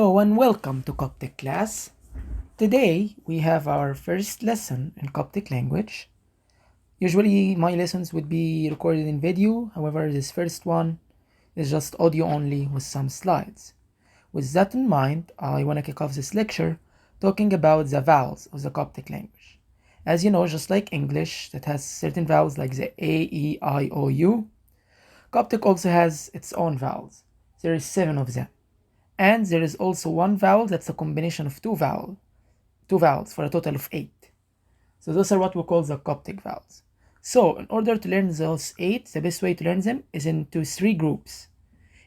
Hello and welcome to Coptic Las. Today we have our first lesson in Coptic language. Usually my lessons would be recorded in video, however this first one is just audio only with some slides. With that in mind, I want to kick off this lecture talking about the vowels of the Coptic language. As you know, just like English that has certain vowels like the A, E, I, O, U, Coptic also has its own vowels. There is 7 of them. And there is also one vowel that's a combination of two vowels for a total of 8. So those are what we call the Coptic vowels. So in order to learn those 8, the best way to learn them is into 3 groups.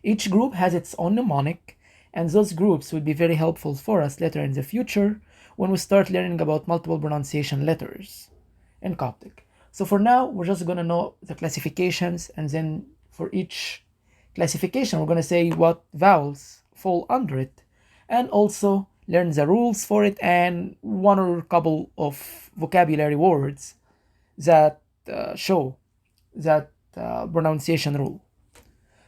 Each group has its own mnemonic, and those groups will be very helpful for us later in the future when we start learning about multiple pronunciation letters in Coptic. So for now, we're just going to know the classifications, and then for each classification, we're going to say what vowels fall under it, and also learn the rules for it and one or a couple of vocabulary words that show that pronunciation rule.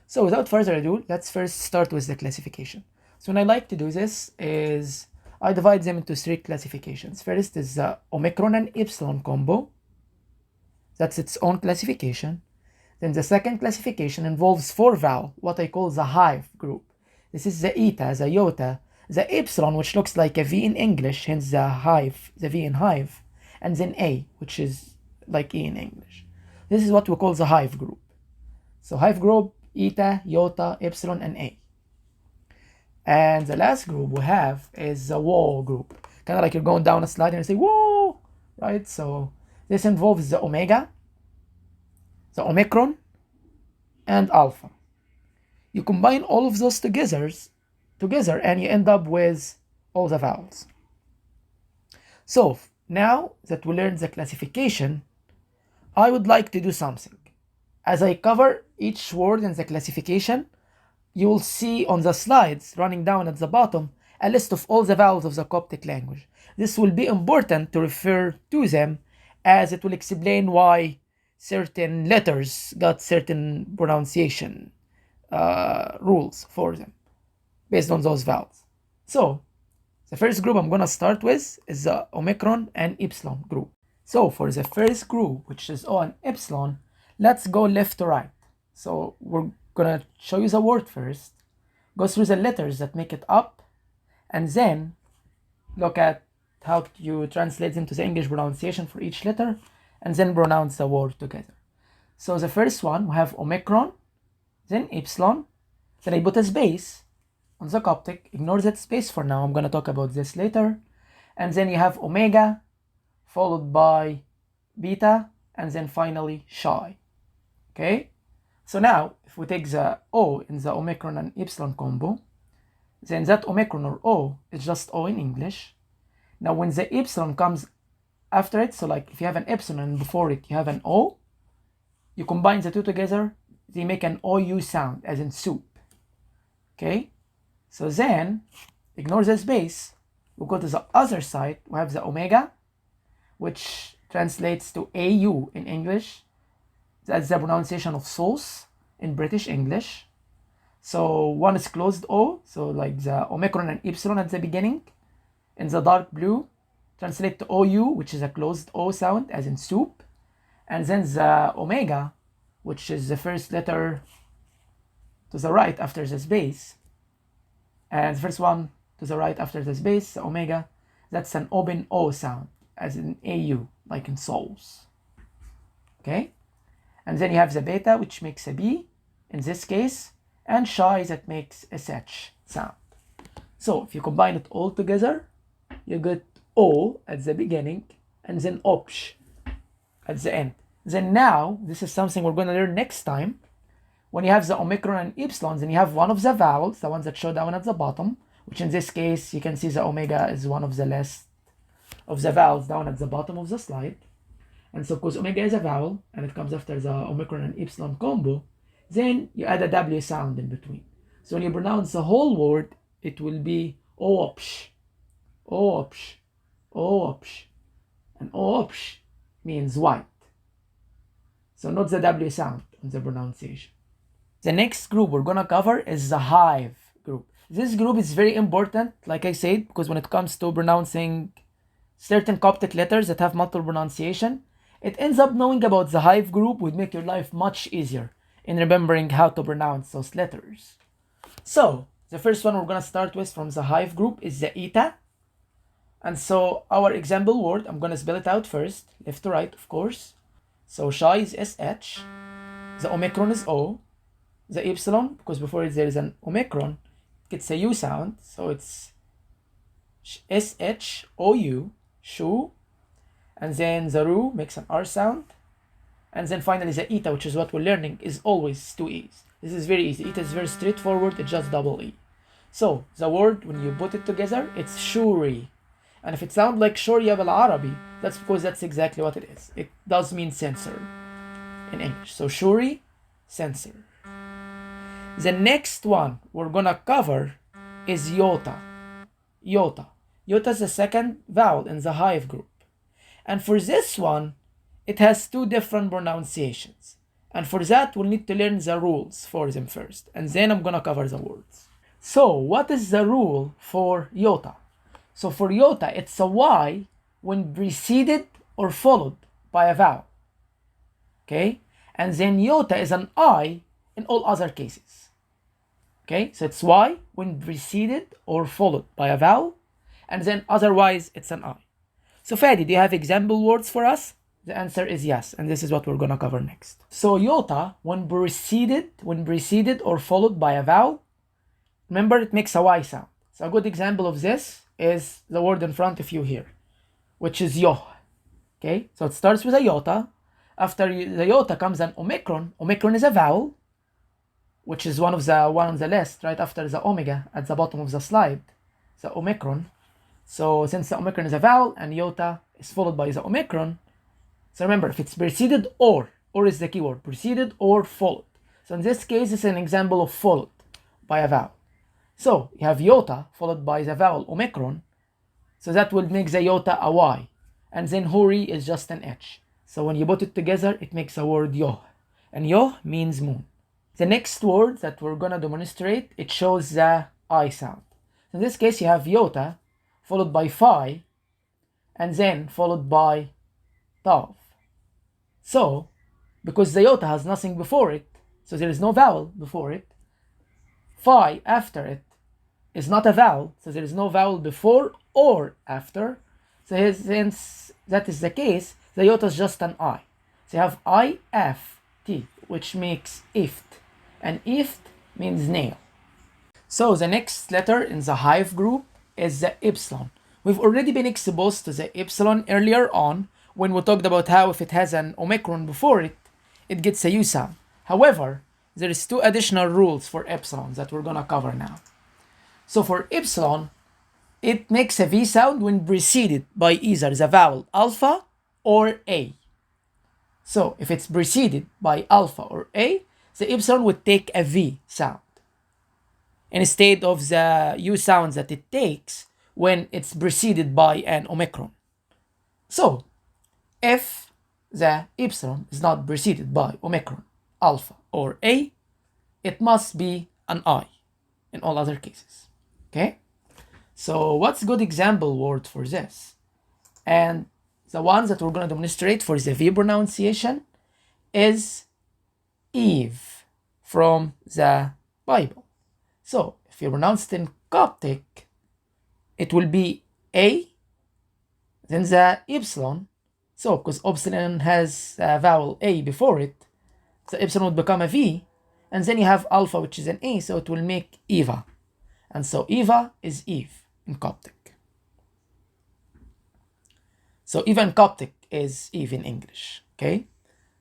So without further ado, let's first start with the classification. So when I like to do this is I divide them into 3 classifications. First is the Omicron and Epsilon combo. That's its own classification. Then the second classification involves 4 vowel, what I call the hive group. This is the eta, the iota, the epsilon, which looks like a V in English, hence the hive, the V in hive, and then A, which is like E in English. This is what we call the hive group. So hive group, eta, iota, epsilon, and A. And the last group we have is the whoa group. Kind of like you're going down a slide and you say, whoa, right? So this involves the omega, the omicron, and alpha. You combine all of those together and you end up with all the vowels. So now that we learned the classification, I would like to do something. As I cover each word in the classification, you will see on the slides running down at the bottom a list of all the vowels of the Coptic language. This will be important to refer to them as it will explain why certain letters got certain pronunciation rules for them based on those vowels. So the first group I'm going to start with is the Omicron and Epsilon group. So for the first group, which is O and Epsilon, let's go left to right. So we're going to show you the word first, go through the letters that make it up, and then look at how you translate them to the English pronunciation for each letter, and then pronounce the word together. So the first one, we have Omicron, then Epsilon, then I put a space on the Coptic, ignore that space for now, I'm going to talk about this later, and then you have Omega, followed by Beta, and then finally Chi. Okay, so now if we take the O in the Omicron and Epsilon combo, then that Omicron or O is just O in English. Now when the Epsilon comes after it, so like if you have an Epsilon and before it you have an O, you combine the two together, they make an OU sound, as in soup. Okay, so then ignore the space, we'll go to the other side, we have the Omega, which translates to AU in English. That's the pronunciation of sauce in British English. So one is closed O, so like the Omicron and Epsilon at the beginning. In the dark blue, translate to OU, which is a closed O sound, as in soup. And then the Omega, which is the first letter to the right after the space. And the first one to the right after the space, the Omega, that's an open O sound, as in AU, like in souls. Okay? And then you have the Beta, which makes a B, in this case, and Chi that makes a SH sound. So if you combine it all together, you get O at the beginning, and then Opsh at the end. Then now, this is something we're going to learn next time. When you have the Omicron and Epsilon, then you have one of the vowels, the ones that show down at the bottom, which in this case, you can see the Omega is one of the last of the vowels down at the bottom of the slide. And so because Omega is a vowel, and it comes after the Omicron and Epsilon combo, then you add a W sound in between. So when you pronounce the whole word, it will be Oopsh, Oopsh, Oopsh. And Oopsh means white. So note the W sound on the pronunciation. The next group we're going to cover is the hive group. This group is very important, like I said, because when it comes to pronouncing certain Coptic letters that have multiple pronunciation, it ends up knowing about the hive group would make your life much easier in remembering how to pronounce those letters. So, the first one we're going to start with from the hive group is the eta. And so, our example word, I'm going to spell it out first, left to right, of course. So, shy is SH, the omicron is O, the epsilon, because before it there is an omicron, it's a U sound, so it's SHOU, shu, and then the ru makes an R sound, and then finally the eta, which is what we're learning, is always two E's. This is very easy. Eta is very straightforward, it's just double E. So the word, when you put it together, it's shuri. And if it sounds like shurya bil Arabi, that's because that's exactly what it is. It does mean sensor in English. So shuri, sensor. The next one we're gonna cover is yota. Yota. Yota is the second vowel in the hive group. And for this one, it has two different pronunciations. And for that, we'll need to learn the rules for them first. And then I'm gonna cover the words. So, what is the rule for yota? So for yota, it's a Y when preceded or followed by a vowel. Okay? And then yota is an I in all other cases. Okay? So it's Y when preceded or followed by a vowel. And then otherwise, it's an I. So Fadi, do you have example words for us? The answer is yes, and this is what we're gonna cover next. So yota, when preceded or followed by a vowel, remember it makes a Y sound. So a good example of this is the word in front of you here, which is yoh. Okay, so it starts with a yota. After the yota comes an omicron. Omicron is a vowel, which is one on the list, right after the omega at the bottom of the slide, the omicron. So since the omicron is a vowel and yota is followed by the omicron, so remember, if it's preceded or is the keyword, preceded or followed. So in this case, it's an example of followed by a vowel. So you have yota followed by the vowel omicron. So that will make the yota a Y. And then huri is just an H. So when you put it together, it makes a word yoh. And yoh means moon. The next word that we're gonna demonstrate, it shows the I sound. In this case, you have yota followed by phi and then followed by tav. So, because the yota has nothing before it, so there is no vowel before it, phi after it is not a vowel, so there is no vowel before or after. So since that is the case, the yota is just an I. So you have I-F-T, which makes ift, and ift means nail. So the next letter in the hive group is the epsilon. We've already been exposed to the epsilon earlier on when we talked about how if it has an omicron before it, it gets a U sound. However, there is two additional rules for epsilon that we're gonna cover now. So for epsilon, it makes a V sound when preceded by either the vowel alpha or A. So if it's preceded by alpha or A, the epsilon would take a V sound instead of the U sounds that it takes when it's preceded by an omicron. So if the epsilon is not preceded by omicron, alpha, or A, it must be an I in all other cases. Okay? So what's a good example word for this? And the ones that we're going to demonstrate for the V pronunciation is Eve from the Bible. So if you pronounce it in Coptic, it will be A, then the epsilon. So because epsilon has a vowel A before it, the epsilon would become a V, and then you have alpha, which is an A, so it will make Eva. And so Eva is Eve in Coptic. So Eva in Coptic is Eve in English, okay?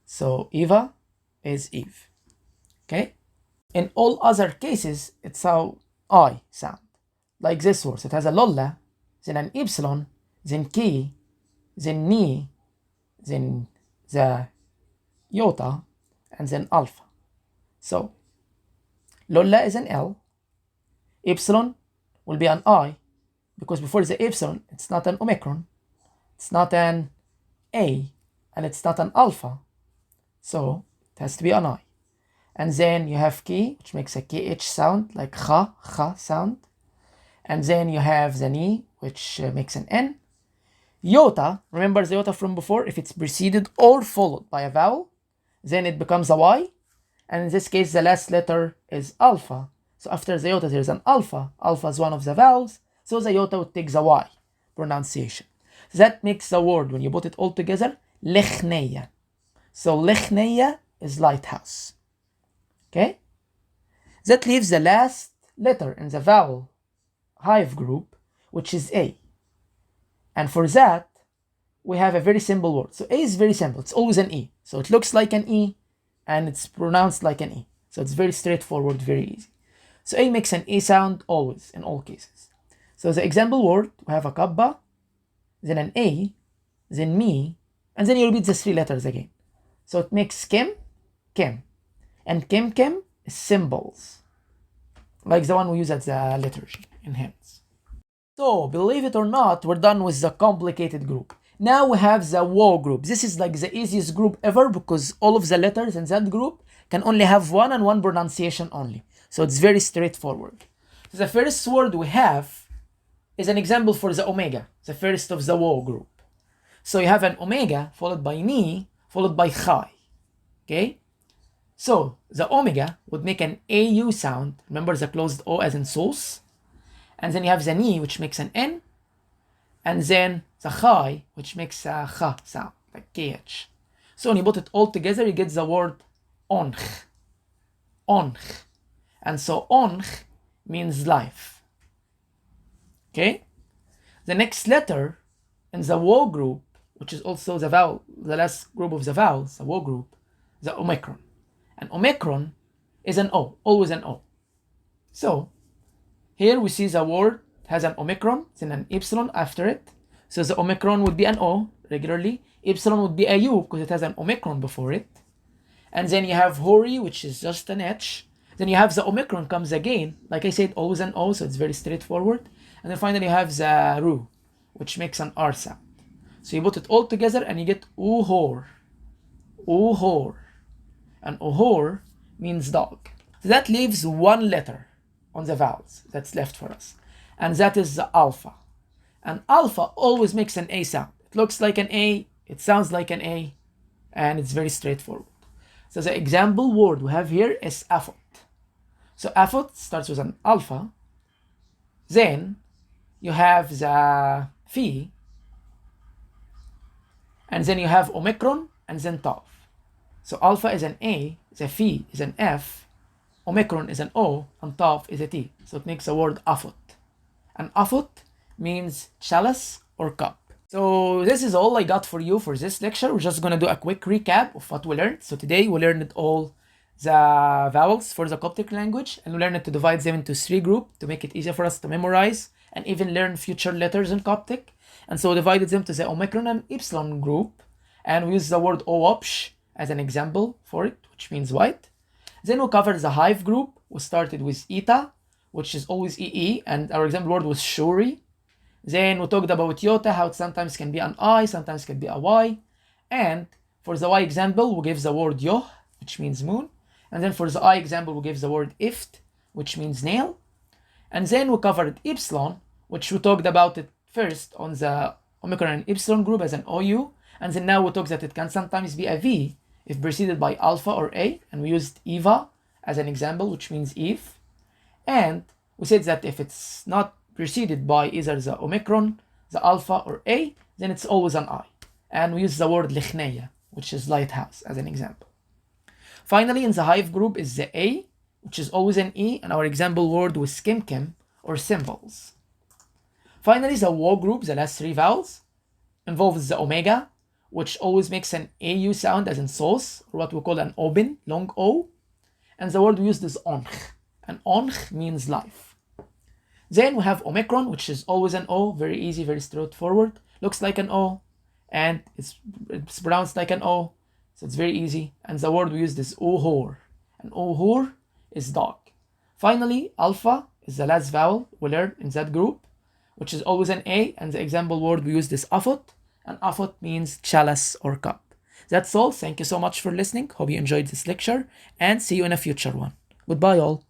So Eva is Eve, okay? In all other cases, it's how I sound. Like this word, it has a lolla, then an epsilon, then ki, then ni, then the iota, and then alpha. So lolla is an L, epsilon will be an I, because before the epsilon, it's not an omicron, it's not an A, and it's not an alpha. So it has to be an I. And then you have ki, which makes a KH sound, like kha sound. And then you have the ni, which makes an N. Iota, remember the iota from before? If it's preceded or followed by a vowel, then it becomes a Y. And in this case, the last letter is alpha. So after the iota, there's an alpha. Alpha is one of the vowels. So the iota would take the Y pronunciation. That makes the word, when you put it all together, lechneya. So lechneya is lighthouse. Okay? That leaves the last letter in the vowel hive group, which is A. And for that, we have a very simple word. So A is very simple. It's always an E. So it looks like an E, and it's pronounced like an E. So it's very straightforward, very easy. So A makes an E sound always, in all cases. So the example word, we have a kabba, then an A, then me, and then you repeat the three letters again. So it makes kim, kim. And kim, kim is symbols, like the one we use at the liturgy in hymns. So, believe it or not, we're done with the complicated group. Now we have the woe group. This is like the easiest group ever because all of the letters in that group can only have one and one pronunciation only. So it's very straightforward. So the first word we have is an example for the omega, the first of the woe group. So you have an omega followed by ni, followed by chai. Okay? So the omega would make an AU sound. Remember the closed O as in sauce? And then you have the ni, which makes an N. And then the chai, which makes a cha sound, like KH. So when you put it all together, you get the word onch. Onch. And so onch means life. Okay? The next letter in the woe group, which is also the vowel, the last group of the vowels, the woe group, the omicron. And omicron is an O, always an O. So here we see the word has an omicron, then an epsilon after it. So the omicron would be an O regularly. Epsilon would be a U because it has an omicron before it. And then you have hori, which is just an H. Then you have the omicron comes again. Like I said, always an O, so it's very straightforward. And then finally you have the ru, which makes an R sound. So you put it all together and you get uhor. Uhor. And uhor means dog. So that leaves one letter on the vowels that's left for us. And that is the alpha. And alpha always makes an A sound. It looks like an A, it sounds like an A, and it's very straightforward. So the example word we have here is afot. So afot starts with an alpha. Then you have the phi. And then you have omicron and then tav. So alpha is an A, the phi is an F, omicron is an O, and tav is a T. So it makes the word afot. And afot means chalice or cup. So this is all I got for you for this lecture. We're just gonna do a quick recap of what we learned. So today we learned all the vowels for the Coptic language, and we learned to divide them into 3 groups to make it easier for us to memorize and even learn future letters in Coptic. And so we divided them to the omicron and epsilon group, and we used the word oopsh as an example for it, which means white. Then we covered the hive group. We started with eta, which is always EE, and our example word was shuri. Then we talked about iota, how it sometimes can be an I, sometimes can be a Y. And for the Y example, we gave the word yoh, which means moon. And then for the I example, we gave the word ift, which means nail. And then we covered epsilon, which we talked about it first on the omicron and epsilon group as an OU. And then now we talked that it can sometimes be a V if preceded by alpha or A. And we used Eva as an example, which means Eve. And we said that if it's not preceded by either the omicron, the alpha, or A, then it's always an I. And we use the word lichneya, which is lighthouse, as an example. Finally, in the hive group is the A, which is always an E, and our example word was skimkim, or symbols. Finally, the woe group, the last 3 vowels, involves the omega, which always makes an AU sound as in sauce, or what we call an oben, long O. And the word we used is onch, and onch means life. Then we have omicron, which is always an O, very easy, very straightforward, looks like an O, and it's pronounced like an O, so it's very easy. And the word we used is uhor, and uhor is dog. Finally, alpha is the last vowel we learned in that group, which is always an A, and the example word we used is afot, and afot means chalice or cup. That's all. Thank you so much for listening. Hope you enjoyed this lecture, and see you in a future one. Goodbye, all.